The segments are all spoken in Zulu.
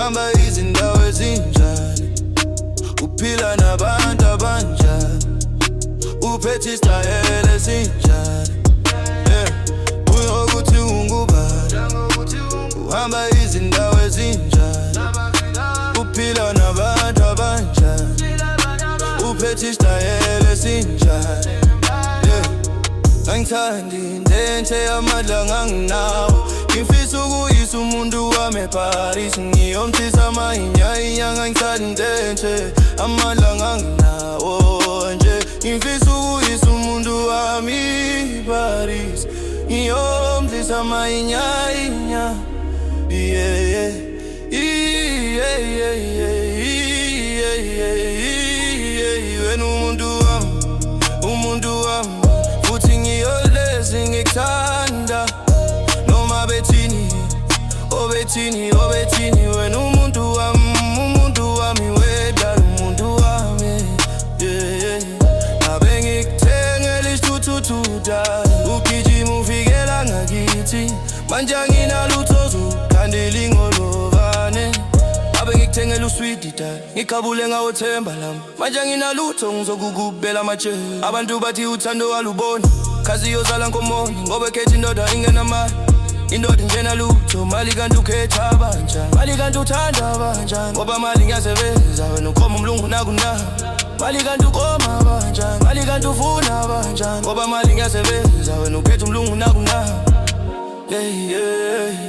uhamba izindawo ezinjani, uphila nabantu abanjani, uphethe isitayela esinjani, uyokuthi ungubani, uhamba izindawo ezinjani, uphila nabantu abanjani, uphethe isitayela esinjani. Angithandi intense yamadlanga anginawo, ngifisa ukuyisa umuntu wami eParis, ngiyomthisa amahinya. Angithandi intense amadlanga anginawo nje, ngifisa ukuyisa umuntu wami eParis, ngiyomthisa amahinya. Wena umuntu wami futhi ngiyolezi ngikuthanda, noma bethini, obethini. Wena umuntu wami, wedala umuntu wami, ngabe ngikuthengela isithuthuthu dala, ugijima ufikela ngakithi, manje anginalutho zokukhandela ingolovane. Ngabe ngikuthengela uswidi dala, ngikhabule ngawuthemba lami, manje anginalutho ngizokukubela amatshe. Abantu bathi uthando aluboni, khazi yozala nkomoni, ngoba ekhetha indoda ingenamali, indoda ingenalutho. Mali kanti ukhetha abanjani, mali kanti uthanda abanjani, ngoba mali ngiyasebenza wena ukhoma umlungu nakuna. Mali kanti ukoma abanjani, mali kanti ufuna abanjani, ngoba mali ngiyasebenza wena ukhetha umlungu nakuna.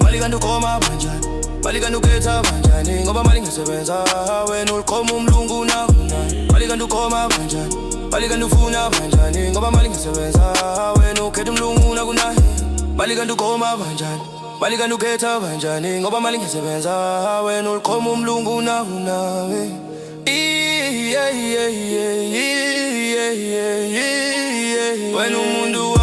Mali kanti ukoma abanjani, mali kanti ukhetha abanjani, ngoba mali ngiyasebenza wena ukhoma umlungu nakuna. Mali kanti ukoma abanjani, mali kanti ufuna abanjani, ngoba mali ngiyasebenza wena ukhetha umlungu nakuna. Mali kanti ukoma abanjani, mali kanti ukhetha abanjani, ngoba mali ngiyasebenza wena ukhoma umlungu nakuna. Wena umuntu